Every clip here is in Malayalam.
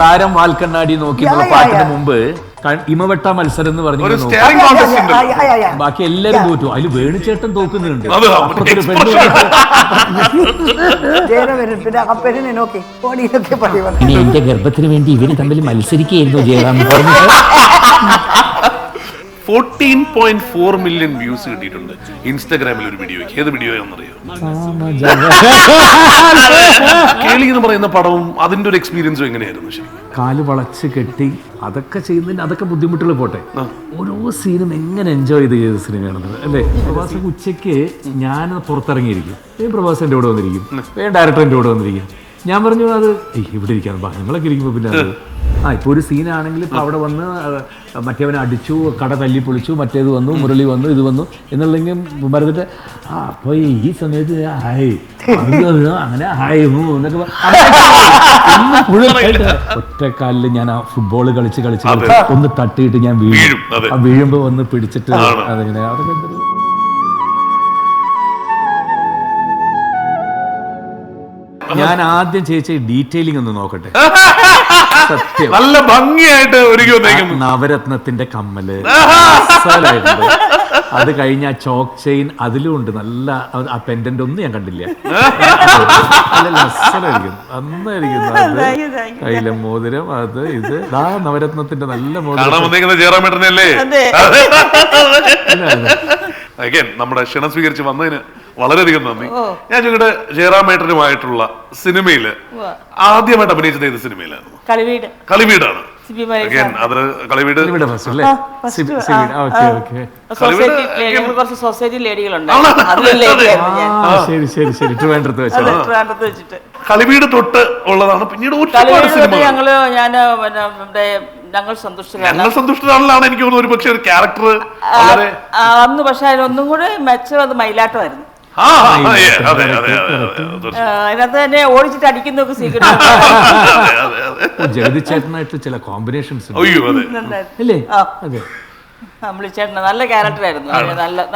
താരം വാൽക്കണ്ണാടി നോക്കി പാട്ടിന് മുമ്പ് ഇമവെട്ട മത്സരം എന്ന് പറഞ്ഞു ബാക്കി എല്ലാരും തോറ്റു. അതിൽ വേണുചേട്ടൻ തോക്കുന്നുണ്ട്. അപ്പുറത്തൊരു ഇനി എന്റെ ഗർഭത്തിന് വേണ്ടി ഇവര് തമ്മിൽ മത്സരിക്കുകയായിരുന്നു ജയറാം. 14.4 മില്യൺ വ്യൂസ് കിട്ടിയിട്ടുണ്ട് ഇൻസ്റ്റാഗ്രാമിൽ ഒരു വീഡിയോയ്ക്ക്. ഏത് വീഡിയോ ആണെന്നറിയോ? കേളി എന്ന് പറയുന്ന പടവും അതിന്റെ ഒരു എക്സ്പീരിയൻസും എങ്ങനെയായിരുന്നു? ശരി, കാല് വളച്ച് കെട്ടി അതൊക്കെ ചെയ്യുന്നതിന് അതൊക്കെ ബുദ്ധിമുട്ടുകൾ പോട്ടെ, ഓരോ സീനും എങ്ങനെ എൻജോയ് ചെയ്ത സിനിമയാണെന്നത് അല്ലേ. പ്രഭാസ് ഉച്ചയ്ക്ക് ഞാൻ പുറത്തിറങ്ങിയിരിക്കും, പ്രഭാസ് എൻ്റെ കൂടെ വന്നിരിക്കും, ഡയറക്ടർ എൻ്റെ കൂടെ വന്നിരിക്കും. ഞാൻ പറഞ്ഞു അത് ഇവിടെ ഇരിക്കാൻ നിങ്ങളൊക്കെ ഇരിക്കുമ്പോൾ പിന്നെ അത് ഇപ്പോൾ ഒരു സീനാണെങ്കിൽ ഇപ്പോൾ അവിടെ വന്ന് മറ്റേവനെ അടിച്ചു, കട തല്ലി പൊളിച്ചു, മറ്റേത് വന്നു, മുരളി വന്നു, ഇത് വന്നു എന്നുള്ളെങ്കിൽ പറഞ്ഞിട്ട് അപ്പോൾ ഈ സമയത്ത് ഹായ് അങ്ങനെ ഹായ് എന്നൊക്കെ ഒറ്റക്കാലിൽ ഞാൻ ആ ഫുട്ബോൾ കളിച്ച് ഒന്ന് തട്ടിയിട്ട് ഞാൻ വീഴും. ആ വീഴുമ്പോൾ വന്ന് പിടിച്ചിട്ട് അതെങ്ങനെ അതൊക്കെ എന്തൊരു ഞാൻ ആദ്യം ചേച്ചി ഡീറ്റെയിലിംഗ് ഒന്ന് നോക്കട്ടെ. സത്യം നല്ല ഭംഗിയായിട്ട് നവരത്നത്തിന്റെ കമ്മല് അത് കഴിഞ്ഞ ആ ചോക്ക് ചെയിൻ അതിലും ഉണ്ട് നല്ല. ആ പെൻഡന്റ് ഒന്നും ഞാൻ കണ്ടില്ല. നന്നായിരിക്കുന്നു. അത് കയ്യിലെ മോതിരം അത് ഇത് നവരത്നത്തിന്റെ നല്ല മോതിരം. നമ്മുടെ ക്ഷണം സ്വീകരിച്ച് വന്നതിന് വളരെയധികം നന്ദി. ഞാൻ ചോദിക്കട്ടെ, ജയറാമേട്ടനുമായിട്ടുള്ള സിനിമയില് ആദ്യമായിട്ട് അഭിനയിച്ചത് ഏത് സിനിമയിലായിരുന്നു? കളിവീടാണ്. കളിവീട് തൊട്ട് ഉള്ളതാണ്. പിന്നീട് ഞങ്ങൾ സന്തുഷ്ടരാണെന്നാണ് എനിക്ക് തോന്നുന്നത്. ഒരു പക്ഷേ ഒരു ക്യാരക്ടർ അന്ന്, പക്ഷെ അതിലൊന്നും കൂടെ മെച്ചം അത് മയിലാട്ടമായിരുന്നു. അതിനകത്ത് തന്നെ ഓടിച്ചിട്ട് അടിക്കുന്നൊക്കെ ജഗതിച്ചേട്ടനായിട്ട് ചില കോമ്പിനേഷൻസ് അല്ലേ. ചേട്ടന് നല്ല ക്യാരക്ടറായിരുന്നു.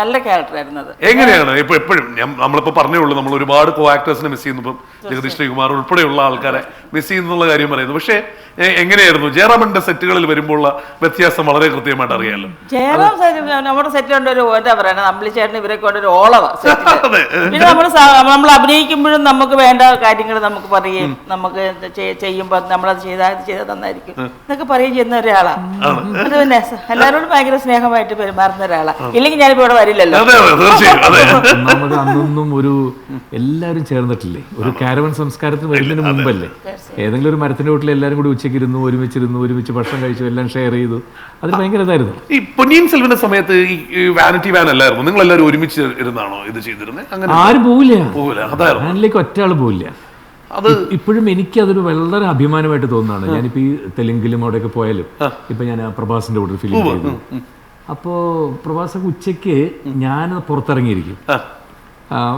നല്ല ക്യാരക്ടറായിരുന്നു അത്. എങ്ങനെയാണ് ഇപ്പൊ എപ്പോഴും നമ്മളിപ്പോ പറഞ്ഞുള്ളൂ, നമ്മൾ ഒരുപാട് കോ ആക്ടേഴ്സിനെ മിസ് ചെയ്യുന്നു. ഇപ്പം ജഗദീഷ് ശ്രീകുമാർ ഉൾപ്പെടെയുള്ള ആൾക്കാരെ മിസ് ചെയ്യുന്നുള്ള കാര്യം പറയുന്നു. പക്ഷേ എങ്ങനെയായിരുന്നു ജയറാമന്റെ സെറ്റുകളിൽ വരുമ്പോൾ വ്യത്യാസം വളരെ കൃത്യമായിട്ട് അറിയാമല്ലോ. ജയറാം നമ്മുടെ സെറ്റ് കൊണ്ട് ഒരു എന്താ പറയുക, ചേട്ടൻ ഇവരൊക്കെ കൊണ്ട് ഒരു ഓളവ. പിന്നെ നമ്മൾ അഭിനയിക്കുമ്പോഴും നമുക്ക് വേണ്ട കാര്യങ്ങൾ നമുക്ക് പറയും, നമുക്ക് ചെയ്യുമ്പോൾ നമ്മളത് ചെയ്താൽ നന്നായിരിക്കും എന്നൊക്കെ പറയുകയും ചെയ്യുന്ന ഒരാളാണ്. അത് പിന്നെ എല്ലാവരോടും ഭയങ്കര സ്നേഹമായിട്ട് പെരുമാറുന്ന ഒരാളാണ്. ഇല്ലെങ്കിൽ ഞാനിപ്പോ ഇവിടെ വരില്ലല്ലോ. ഒന്നാമത് അന്നൊന്നും ഒരു എല്ലാവരും ചേർന്നിട്ടില്ലേ, ഒരു കാരവൻ സംസ്കാരത്തിന് വരുന്നതിന് മുമ്പല്ലേ ഏതെങ്കിലും ഒരു മരത്തിന്റെ വീട്ടിൽ എല്ലാവരും കൂടി ഉച്ചയ്ക്കിരുന്നു, ഒരുമിച്ച് ഭക്ഷണം കഴിച്ചു, എല്ലാം ഷെയർ ചെയ്തു. അത് ഭയങ്കര ഇതായിരുന്നു. ഈ പൊന്നിയിൻ സെൽവന്റെ സമയത്ത് ഈ വാനിറ്റി വാൻ അല്ലായിരുന്നു, നിങ്ങൾ എല്ലാവരും ഒരുമിച്ച് ഇരുന്നാണോ ഇത് ചെയ്തിരുന്നത്? ആരും പോവില്ല, വാനിലേക്ക് ഒറ്റ ആള് പോവില്ല. അത് ഇപ്പോഴും എനിക്ക് അതൊരു വളരെ അഭിമാനമായിട്ട് തോന്നുന്നതാണ്. ഞാനിപ്പോ ഈ തെലുങ്കിലും അവിടെയൊക്കെ പോയാലും, ഇപ്പൊ ഞാൻ പ്രഭാസിന്റെ കൂടെ ഫിലിം ചെയ്തു. അപ്പോ പ്രഭാസൊക്കെ ഉച്ചയ്ക്ക് ഞാൻ പുറത്തിറങ്ങിയിരിക്കും,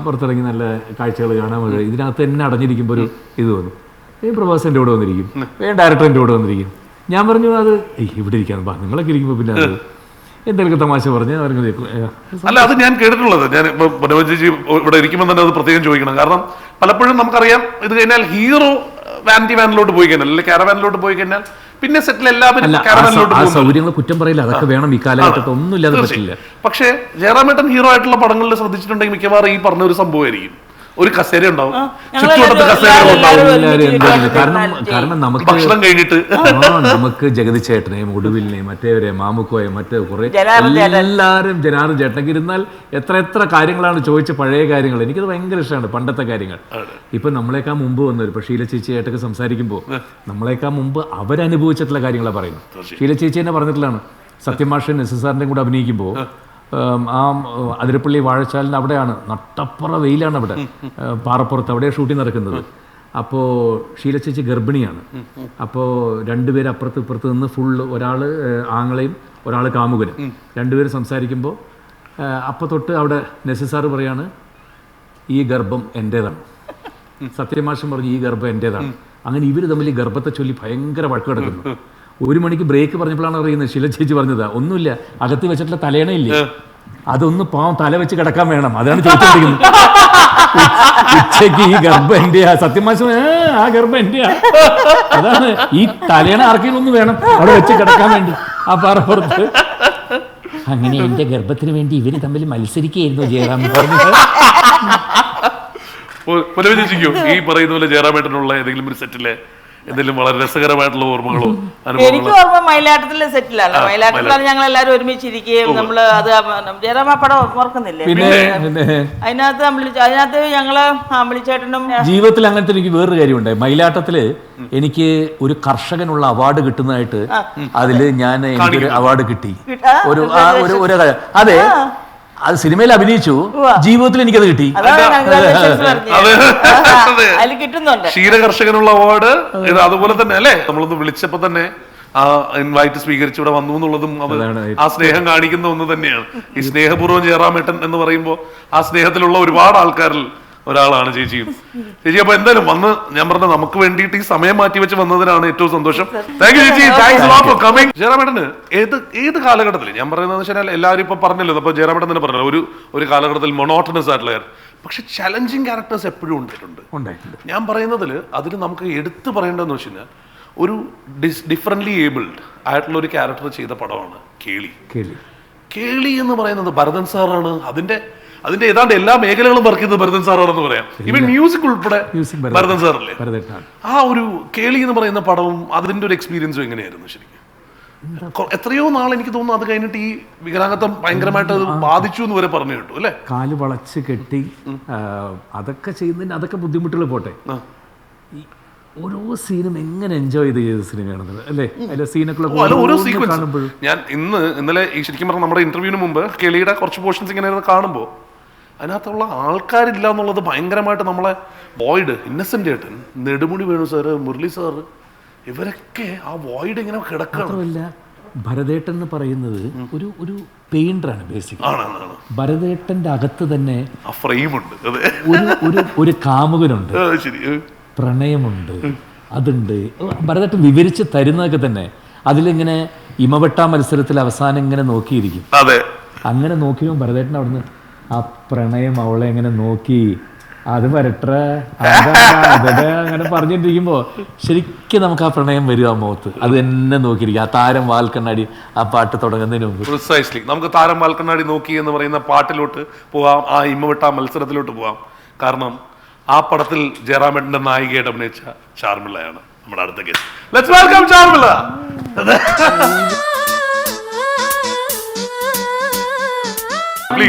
പുറത്തിറങ്ങി നല്ല കാഴ്ചകൾ കാണാൻ പറ്റും. ഇതിനകത്ത് തന്നെ അടഞ്ഞിരിക്കുമ്പോൾ ഒരു ഇത് തോന്നും. പ്രഭാസിന്റെ കൂടെ വന്നിരിക്കും, ഡയറക്ടറിന്റെ കൂടെ വന്നിരിക്കും. ഞാൻ പറഞ്ഞു അത് ഇവിടെ ഇരിക്കാൻ നിങ്ങളൊക്കെ ഇരിക്കുമ്പോൾ പിന്നെ അത് എന്തെങ്കിലും തമാശ പറഞ്ഞ് അല്ല. അത് ഞാൻ കേട്ടിട്ടുള്ളത്. ഞാൻ മനോജി ഇവിടെ ഇരിക്കുമ്പോൾ തന്നെ അത് പ്രത്യേകം ചോദിക്കണം. കാരണം പലപ്പോഴും നമുക്കറിയാം, ഇത് കഴിഞ്ഞാൽ ഹീറോ വാനിറ്റി വാനിലോട്ട് പോയി കഴിഞ്ഞാൽ, അല്ലെങ്കിൽ കാരവാനിലോട്ട് പോയി കഴിഞ്ഞാൽ പിന്നെ സെറ്റിൽ എല്ലാവരും സൗകര്യങ്ങൾ കുറ്റം പറയില്ല, അതൊക്കെ വേണം ഈ കാലഘട്ടത്തിൽ. ഒന്നുമില്ലാതെ പറ്റില്ല. പക്ഷേ ജയറാമേട്ടൻ ഹീറോ ആയിട്ടുള്ള പടങ്ങളിൽ ശ്രദ്ധിച്ചിട്ടുണ്ടെങ്കിൽ മിക്കവാറും ഈ പറഞ്ഞ ഒരു സംഭവമായിരിക്കും. ഒരു കസേര ഉണ്ടാവും, ചുറ്റുവട്ടത്ത് കസേര കാരണം നമുക്ക് ജഗതിച്ചേട്ടനെയും ഒടുവിലിനെയും മറ്റേവരെയും മാമുക്കോയെ മറ്റേ കുറെ എല്ലാവരും ജനാറും ചേട്ടനൊക്കെ ഇരുന്നാൽ എത്ര കാര്യങ്ങളാണ് ചോദിച്ച പഴയ കാര്യങ്ങൾ. എനിക്കത് ഭയങ്കര ഇഷ്ടമാണ്, പണ്ടത്തെ കാര്യങ്ങൾ. ഇപ്പൊ നമ്മളെക്കാൾ മുമ്പ് വന്നവർ, ഇപ്പൊ ഷീല ചേച്ചിയായിട്ടൊക്കെ സംസാരിക്കുമ്പോൾ നമ്മളെക്കാൾ മുമ്പ് അവരനുഭവിച്ചിട്ടുള്ള കാര്യങ്ങളാണ് പറയുന്നത്. ഷീല ചേച്ചി തന്നെ പറഞ്ഞിട്ടുള്ളതാണ്, സത്യമാഷൻ SSRന്റെ കൂടെ അഭിനയിക്കുമ്പോൾ ആ അതിരപ്പള്ളി വാഴച്ചാലിന് അവിടെയാണ്, നട്ടപ്പുറ വെയിലാണ് അവിടെ, പാറപ്പുറത്ത് അവിടെ ഷൂട്ടിംഗ് നടക്കുന്നത്. അപ്പോൾ ഷീല ചേച്ചി ഗർഭിണിയാണ്. അപ്പോൾ രണ്ടുപേരും അപ്പുറത്ത് ഇപ്പുറത്ത് നിന്ന് ഫുള്ള്, ഒരാൾ ആങ്ങളെയും ഒരാൾ കാമുകനും, രണ്ടുപേരും സംസാരിക്കുമ്പോൾ അപ്പോൾ തൊട്ട് അവിടെ SSR പറയാണ് ഈ ഗർഭം എൻ്റേതാണ്, സത്യമാഷൻ പറഞ്ഞു ഈ ഗർഭം എൻ്റേതാണ്. അങ്ങനെ ഇവർ തമ്മിൽ ഈ ഗർഭത്തെ ചൊല്ലി ഭയങ്കര വഴക്ക് കിടക്കുന്നു. 1 മണിക്ക് ബ്രേക്ക് പറഞ്ഞപ്പോഴാണ് അറിയുന്നത്, ഷീല ചേച്ചി പറഞ്ഞതാ, ഒന്നുമില്ല അകത്ത് വെച്ചിട്ടുള്ള തലേണയില്ലേ, അതൊന്ന് പാവം തല വെച്ച് കിടക്കാൻ വേണം, അതാണ് ചോദിച്ചിരിക്കുന്നത്. ഉച്ചയ്ക്ക് ഈ ഗർഭം എന്റെയാ, സത്യമാശം ആ ഗർഭം എന്റെയാ. അതാണ് ഈ തലേണ ആർക്കെങ്കിലും ഒന്ന് വേണം അവിടെ വെച്ച് കിടക്കാൻ വേണ്ടി ആ പാറപ്പുറത്ത്. അങ്ങനെ എന്റെ ഗർഭത്തിന് വേണ്ടി ഇവര് തമ്മിൽ മത്സരിക്കുകയായിരുന്നു ജയറാം പറഞ്ഞത്. പുനരുദ്ദേശിക്കൂ ഈ പറയുന്ന പോലെ ജയറാമേട്ടനുള്ള ഏതെങ്കിലും ഒരു സെറ്റിലെ എന്തെങ്കിലും വളരെ രസകരമായിട്ടുള്ള ഓർമ്മകളോ എനിക്ക് അനുഭവങ്ങളോ? ഓർമ്മ മയിലാട്ടത്തിലെ സെറ്റിലാണ്. മയിലാട്ടത്തിലാണ് ഞങ്ങൾ എല്ലാവരും ഒരുമിച്ചിരിക്കുകയും നമ്മള് അത് ജയറാമ പടം ഓർക്കുന്നില്ലേ? പിന്നെ അതിനകത്ത് ഞങ്ങള് അമ്പിളിച്ചേട്ടനും ജീവിതത്തിൽ അങ്ങനത്തെ എനിക്ക് വേറൊരു കാര്യമുണ്ട്. മയിലാട്ടത്തില് എനിക്ക് ഒരു കർഷകനുള്ള അവാർഡ് കിട്ടുന്നതായിട്ട് അതില് എനിക്കൊരു അവാർഡ് കിട്ടി. ഒരു അതെ, അത് സിനിമയിൽ അഭിനയിച്ചു, ജീവിതത്തിൽ എനിക്കത് കിട്ടി. അതിൽ കിട്ടുന്നുണ്ട് ക്ഷീരകർഷകനുള്ള അവാർഡ്. അതുപോലെ തന്നെ അല്ലേ, നമ്മളൊന്ന് വിളിച്ചപ്പോ തന്നെ ആ ഇൻവൈറ്റ് സ്വീകരിച്ച് ഇവിടെ വന്നു എന്നുള്ളതും അത് ആ സ്നേഹം കാണിക്കുന്ന ഒന്ന് തന്നെയാണ്. ഈ സ്നേഹപൂർവ്വം ജയറാമേട്ടൻ എന്ന് പറയുമ്പോൾ ആ സ്നേഹത്തിലുള്ള ഒരുപാട് ആൾക്കാരിൽ ഒരാളാണ് ചേച്ചിയും. ചേച്ചി അപ്പൊ എന്തായാലും വന്ന് ഞാൻ പറഞ്ഞ നമുക്ക് വേണ്ടിയിട്ട് ഈ സമയം മാറ്റി വെച്ച് വന്നതിനാണ് ഏറ്റവും സന്തോഷം. താങ്ക് യു ചേച്ചി, താങ്ക്സ് ഫോർ കമ്മിങ്. ജയറാമേട്ടന് ഏത് കാലഘട്ടത്തിൽ, ഞാൻ പറയുന്നത് വെച്ചാൽ എല്ലാവരും ഇപ്പൊ പറഞ്ഞല്ലോ, അപ്പൊ ജയറാമേട്ടൻ തന്നെ പറഞ്ഞല്ലോ ഒരു കാലഘട്ടത്തിൽ മൊണോട്ടണസ് ആയിട്ടുള്ള കാര്യം, പക്ഷെ ചലഞ്ചിങ് ക്യാരക്ടേഴ്സ് എപ്പോഴും ഉണ്ടായിട്ടുണ്ട്. ഞാൻ പറയുന്നതിൽ അതിൽ നമുക്ക് എടുത്തു പറയേണ്ടതെന്ന് വെച്ച് കഴിഞ്ഞാൽ ഒരു ഡിഫറെന്റ്ലി ഏബിൾഡ് ആയിട്ടുള്ള ഒരു ക്യാരക്ടർ ചെയ്ത പടമാണ് കേളി. കേളി എന്ന് പറയുന്നത് ഭരതൻ സാറാണ്. അതിന്റെ ഏതാണ്ട് എല്ലാ മേഖലകളും വർക്ക് ചെയ്തത് ഭരതൻ സാറാണെന്ന് പറയാം. ഈവൻ മ്യൂസിക് ഉൾപ്പെടെ ഭരതൻ സാറല്ലേ. ആ ഒരു കേളി എന്ന് പറയുന്ന പടവും അതിന്റെ ഒരു എക്സ്പീരിയൻസും എങ്ങനെയായിരുന്നു ശരിക്കും? എത്രയോ നാൾ എനിക്ക് തോന്നുന്നു അത് കഴിഞ്ഞിട്ട് ഈ വികലാംഗത്വം ഭയങ്കരമായിട്ട് അത് ബാധിച്ചു എന്ന് വരെ പറഞ്ഞു കേട്ടു അല്ലെ? കാല് വളച്ച് കെട്ടി അതൊക്കെ ചെയ്യുന്നതിന് അതൊക്കെ ബുദ്ധിമുട്ടുകൾ പോട്ടെ, ഓരോ സീനും എങ്ങനെ എൻജോയ് ചെയ്ത സിനിമയാണെന്നത് അല്ലേ? അതിലെ സീനൊക്കെ കാണുമ്പോഴും ഞാൻ ഇന്നലെ ഈ ശരിക്കും പറഞ്ഞാൽ നമ്മുടെ ഇന്റർവ്യൂവിന് മുമ്പ് കേളിയുടെ കുറച്ച് പോർഷൻസ് ഇങ്ങനെ കാണുമ്പോൾ അതിനകത്തുള്ള ആൾക്കാരില്ല എന്നുള്ളത് ഭയങ്കരമായിട്ട് നമ്മളെ വോയിഡ്, ഇന്നസെന്റ് ഏട്ടൻ, നെടുമുടി വേണു സാറ്, മുരളി സാറ്, ഇവരൊക്കെ ആ വോയിഡ് ഇങ്ങനെ കിടക്കുകയാണ്. ഭരതേട്ടൻ എന്ന് പറയുന്നത് ഒരു പെയിന്ററാണ് ബേസിക്കലി. ഭരതേട്ടന്റെ അകത്ത് തന്നെ ഒരു കാമുകനുണ്ട്, പ്രണയമുണ്ട്, അതുണ്ട്. ഭരതേട്ടൻ വിവരിച്ച് തരുന്നതൊക്കെ തന്നെ അതിലിങ്ങനെ ഇമവെട്ട മത്സരത്തിൽ അവസാനം ഇങ്ങനെ നോക്കിയിരിക്കും. അങ്ങനെ നോക്കിയപ്പോൾ ഭരതേട്ടൻ അവിടുന്ന് ആ പ്രണയം അവളെ എങ്ങനെ നോക്കി, അത് വരട്ടെ അങ്ങനെ പറഞ്ഞിട്ടിരിക്കുമ്പോ ശരിക്കും നമുക്ക് ആ പ്രണയം വരും ആ മുഖത്ത്. അത് തന്നെ നോക്കിയിരിക്കും. ആ താരം വാൽക്കണ്ണാടി ആ പാട്ട് തുടങ്ങുന്നതിന് മുമ്പ് പ്രിസൈസ്ലി നമുക്ക് താരം വാൽക്കണ്ണാടി നോക്കി എന്ന് പറയുന്ന പാട്ടിലോട്ട് പോവാം, ആ ഇമ്മവെട്ട മത്സരത്തിലോട്ട് പോവാം. കാരണം ആ പടത്തിൽ ജയറാമേട്ടന്റെ നായികയായിട്ട് അഭിനയിച്ച ചാർമിളയാണ് നമ്മുടെ അടുത്ത ഗസ്റ്റ്. Let's welcome Charmila.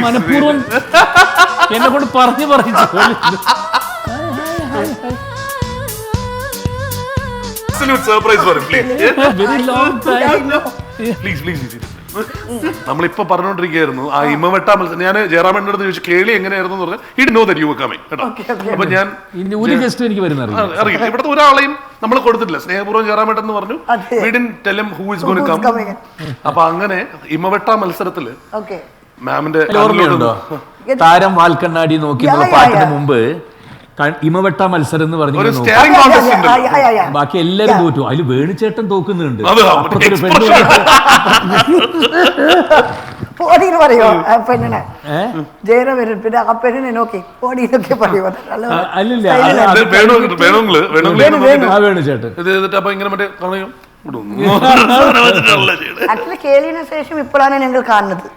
മനഃപൂർവ്വം എന്നെ കൊണ്ട് പറഞ്ഞു സർപ്രൈസ് പറയും പ്ലീസ്. നമ്മളിപ്പോ പറഞ്ഞോണ്ടിരിക്കുകയായിരുന്നു ആ ഇമ്മവെട്ട മത്സരം. ഞാൻ ജയറാമേട്ടൻ്റെ അടുത്ത് ചോദിച്ചു കേളി എങ്ങനെയായിരുന്നു എന്ന് പറഞ്ഞാൽ I'd know that you were coming കേട്ടോ. അപ്പൊ ഞാൻ അറിയില്ല, ഇവിടുത്തെ ഒരാളെയും നമ്മൾ കൊടുത്തിട്ടില്ല. സ്നേഹപൂർവ്വം ജയറാമേട്ടൻ എന്ന് പറഞ്ഞു, we didn't tell him who is going to come. അപ്പൊ അങ്ങനെ ഇമ്മവെട്ട മത്സരത്തില് മാമിന്റെ ഓർമ്മയുണ്ടോ? താരം വാൽക്കണ്ണാടി നോക്കി പാട്ടിന് മുമ്പ് ഇമവെട്ട മത്സരം എന്ന് പറഞ്ഞു ബാക്കി എല്ലാരും തോറ്റു. അതിൽ വേണുചേട്ടൻ തോക്കുന്നുണ്ട്. പറയോ പെണ്ണിനെ ജയറ വരും, പിന്നെ ആ പെണ്ണിനെ നോക്കി ഓടിയൊക്കെ പറയോ. വേണുചേട്ടൻ ആക്ച്വലി കേളിന് ശേഷം ഇപ്പോഴാണ് ഞങ്ങൾ കാണുന്നത്.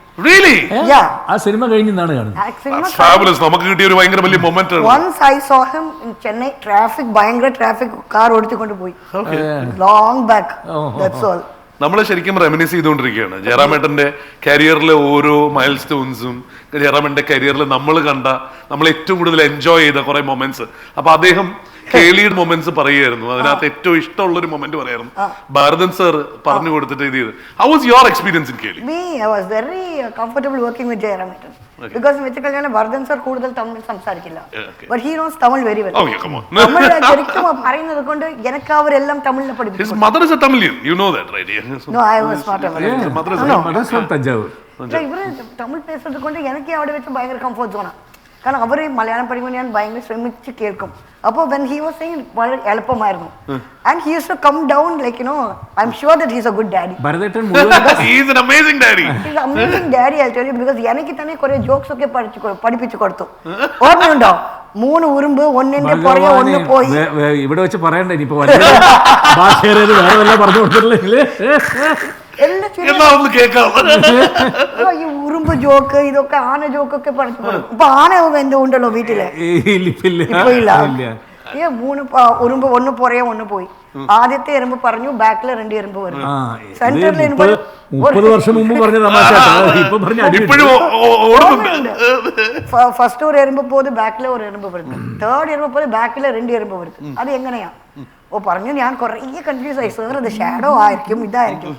ആ സിനിമ കഴിഞ്ഞാണ് കാണുന്നത്. Once I saw him in Chennai, ഭയങ്കര ട്രാഫിക്, കാർ ഓടിച്ചുകൊണ്ട് പോയി ലോങ് ബാക്ക്. That's all. നമ്മൾ ശരിക്കും റെമിനിസ് ചെയ്തുകൊണ്ടിരിക്കുകയാണ് ജയറാമേട്ടന്റെ കരിയറിലെ ഓരോ മൈൽ സ്റ്റോൺസും. ജയറാമേട്ടന്റെ കരിയറിൽ നമ്മൾ കണ്ട, നമ്മൾ ഏറ്റവും കൂടുതൽ എൻജോയ് ചെയ്ത കുറെ മൊമെന്റ്സ്. അപ്പൊ അദ്ദേഹം കേളിയുടെ മൊമെന്റ്സ് പറയുമായിരുന്നു. അതിനകത്ത് ഏറ്റവും ഇഷ്ടമുള്ള ഒരു മൊമെന്റ് പറയായിരുന്നു. ഭാരതൻ സർ പറഞ്ഞു കൊടുത്തിട്ട് ഇത് ചെയ്ത്. How was your experience in Keli? I was very comfortable working with Jayarametan. Because Bharathan sir കൂടുതൽ തമിഴ് സംസാരിക്കില്ല. But he knows Tamil very well. Tamil ശരിക്കും പറയുന്നത് കൊണ്ട് എനിക്ക് അവരെല്ലാം തമിഴിൽ പഠിപ്പിച്ചു. His mother is a Tamilian. You know that, right? No, I was not a Tamilian. His mother is from Tanjavur. ഇവര് തമിഴ് പേசுறது കൊണ്ട് എനിക്ക് അവിടെ വെച്ച് ഭയങ്കര കംഫർട്ട് സോണാ. കാരണം അവർ മലയാളം പഠിക്കുമ്പോൾ ഞാൻ ഭയങ്കര ശ്രമിച്ച് കേൾക്കും. അപ്പോൾ when he was saying വളരെ എളുപ്പമായിരുന്നു. And he used to come down like, you know, I'm sure that he's a good daddy. ഭരതേട്ടൻ he is an amazing daddy. He's an amazing daddy, I'll tell you, because എനിക്ക് തന്നെ കുറേ ജോക്സ് ഒക്കെ പഠിപ്പിച്ചു കൊടുത്തു. ഓർമ്മയുണ്ടോ? 3 ഉറുമ്പ് ഒന്നിന്റെ പുറകെ ഒന്ന് പോയി. ഇവിടെ വെച്ച് പറയണ്ടേ ഇനിയിപ്പോ ഭാഷേരെ വേറെ വല്ല പറഞ്ഞു കൊടുത്തിട്ടില്ലേ? ഈ ഉറുമ്പ് ജോക്ക് ഇതൊക്കെ ആന ജോക്കൊക്കെ പറഞ്ഞു. ഇപ്പൊ ആന എന്റെ ഉണ്ടല്ലോ വീട്ടില്. ഇപ്പൊ ഇല്ല. 3 ഉറുമ്പ് ഒന്ന് പുറകെ ഒന്ന് പോയി. ആദ്യത്തെ എറുമ്പ് പറഞ്ഞു, ബാക്കിലെ 2 എറുമ്പ് വരും. സെന്ററിൽ 30 വർഷം മുമ്പ് പറഞ്ഞ തമാശ ഫസ്റ്റ് ഒരു എറുമ്പ് പോയത് ബാക്കിലെ ഒരു എറുമ്പ് വരുന്നു. 3rd എറുമ്പ് പോയത് ബാക്കിലെ 2 എറുമ്പ് വരുന്നു. അത് എങ്ങനെയാ? പറഞ്ഞു. ഞാൻ കുറെ കൺഫ്യൂസ് ആയി. സാർ ഇത് ഷാഡോ ആയിരിക്കും, ഇതായിരിക്കും.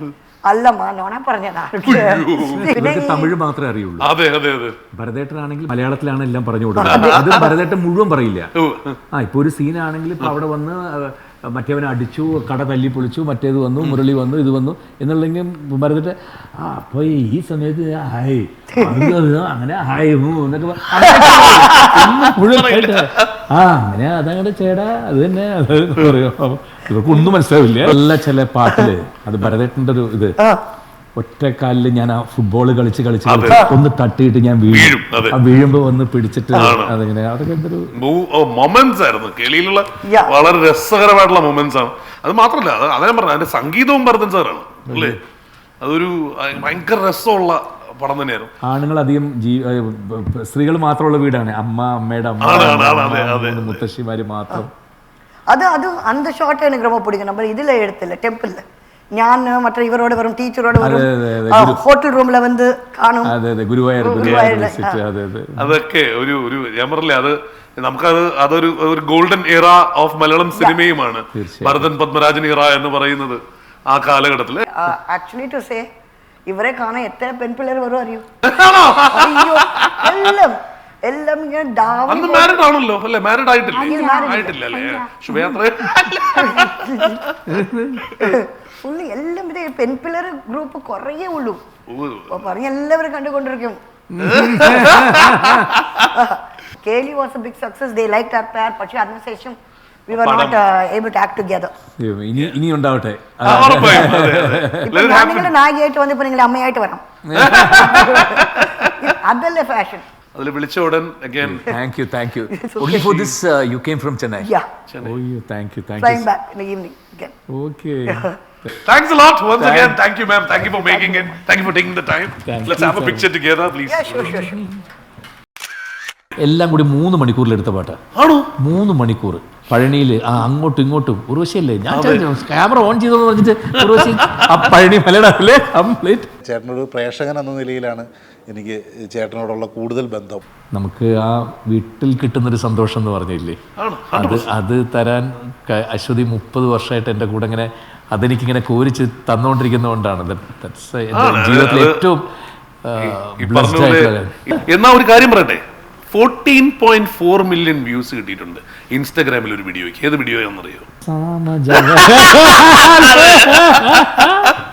അല്ലമ്മ നോണ പറഞ്ഞതാ. തമിഴ് മാത്രമേ അറിയുള്ളൂ. അതെ അതെ അതെ. ഭരതേട്ടനാണെങ്കിൽ മലയാളത്തിലാണ് എല്ലാം പറഞ്ഞു കൊടുക്കുന്നത്. അത് ഭരതേട്ടൻ മുഴുവൻ പറയില്ല. ഇപ്പൊ ഒരു സീനാണെങ്കിൽ ഇപ്പൊ അവിടെ വന്ന് മറ്റേവനെ അടിച്ചു, കട തല്ലി പൊളിച്ചു, മറ്റേത് വന്നു, മുരളി വന്നു, ഇത് വന്നു എന്നുള്ളെങ്കിൽ ഭരതേട്ടൻ അപ്പൊ ഈ സമയത്ത് ഹായ് അങ്ങനെ ഹായ് എന്നൊക്കെ മുഴുവൻ അങ്ങനെ അതങ്ങടെ ചേടാ അത് തന്നെ പറയും. ഇവർക്ക് ഒന്നും മനസ്സിലാവില്ല. നല്ല ചില പാട്ടില് അത് ഭരതേട്ടന്റെ ഒരു ഇത്, ഒറ്റക്കാലില് ഞാൻ ആ ഫുട്ബോള് കളിച്ച് ഒന്ന് തട്ടിയിട്ട് ഞാൻ വീഴും, വീഴുമ്പോ വന്ന് പിടിച്ചിട്ട് അതിങ്ങനെ അതൊക്കെ എന്തൊരു മൊമെന്റ്സ് ആയിരുന്നു. കേളിയിലുള്ള വളരെ രസകരമായിട്ടുള്ള മൊമെന്റ്സ് ആണ്. അത് മാത്രമല്ല, അതേ പറഞ്ഞ അതിന്റെ സംഗീതവും ഭരതൻ സാറാണ് അല്ലേ. അതൊരു ഭയങ്കര രസമുള്ള പടം തന്നെയായിരുന്നു. ആണുങ്ങൾ അധികം സ്ത്രീകൾ മാത്രമുള്ള വീടാണ്. അമ്മയുടെ അമ്മ, മുത്തശ്ശിമാര് മാത്രം. அது அந்த ஷார்ட் எனக்கு ரொம்ப பிடிக்கும். நம்ம இதுல எடுத்துல டெம்பிள்ல ஞான் மற்ற இவரோட வரும், டீச்சரோட வரும், ഹോട്ടൽ റൂമിൽ വന്ന് കാണും. അതൊക്കെ ഒരു ഞാൻ പറഞ്ഞില്ലേ, അത് നമുക്കത് അതൊരു ഗോൾഡൻ ഇറ ഓഫ് മലയാളം സിനിമയുമാണ് ഭരതൻ പത്മരാജൻ ഇറ എന്ന് പറയുന്നത് ആ കാലഘട്ടത്തില്. ആക്ച്വലി ടു സേ ഇവരെ കാണാൻ എത്ര പെൺപിള്ളേർ വരും അറിയൂ. എല്ലാം മാരീഡ് ആണല്ലോ അല്ലേ? മാരീഡ് ആയിട്ടില്ല അല്ലേ? ശുഭയാത്ര ഫുള്ളി എല്ലാം ഇത് പെൺപിള്ളേർ ഗ്രൂപ്പ് കുറേ ഉള്ളൂ. പറഞ്ഞ എല്ലാവരും കണ്ടുകൊണ്ടിരിക്കും. Keli was a big success. They liked our pair. പക്ഷേ അതിനുശേഷം we were not able to act together. ഇനി ഉണ്ടാവട്ടെ. നിങ്ങളുടെ നായികയായിട്ട് വന്നപ്പോൾ നിങ്ങൾ അമ്മയായിട്ട് വരണം. അതല്ലേ ഫാഷൻ. അതിൽ വിളിച്ച ഉടൻ again thank you only for this you came from Chennai. Yeah, oh you thank you flying back in the evening again. Okay. Thanks a lot once again. Thank you ma'am, thank you for making it, thank you for taking the time. Let's have a picture together please. Yeah, sure. എല്ലാം കൂടി 3 മണിക്കൂറിൽ എടുത്ത പാട്ട് ആണോ? 3 മണിക്കൂർ പഴനിയിൽ അങ്ങോട്ടും ഇങ്ങോട്ടും. ഉർവശിയല്ലേ ഞാൻ ക്യാമറ ഓൺ ചെയ്തോന്ന് പറഞ്ഞിട്ട് ഉർവശി ആ പഴനി മലയാളത്തിലെ കംപ്ലീറ്റ്. ചേട്ടനൊരു പ്രേക്ഷകൻ എന്ന നിലയിലാണ് എനിക്ക് ചേട്ടനോടുള്ള കൂടുതൽ ബന്ധം. നമുക്ക് ആ വീട്ടിൽ കിട്ടുന്നൊരു സന്തോഷം എന്ന് പറഞ്ഞില്ലേ, അത് തരാൻ അശ്വതി 30 വർഷമായിട്ട് എൻ്റെ കൂടെ ഇങ്ങനെ അതെനിക്കിങ്ങനെ കോരിച്ച് തന്നുകൊണ്ടിരിക്കുന്നതുകൊണ്ടാണ് ജീവിതത്തിലെ ഏറ്റവും. എന്നാ ഒരു കാര്യം പറയട്ടെ, 14.4 മില്യൺ വ്യൂസ് കിട്ടിയിട്ടുണ്ട് ഇൻസ്റ്റാഗ്രാമിൽ ഒരു വീഡിയോയ്ക്ക്. ഏത് വീഡിയോ ആണെന്നറിയോ?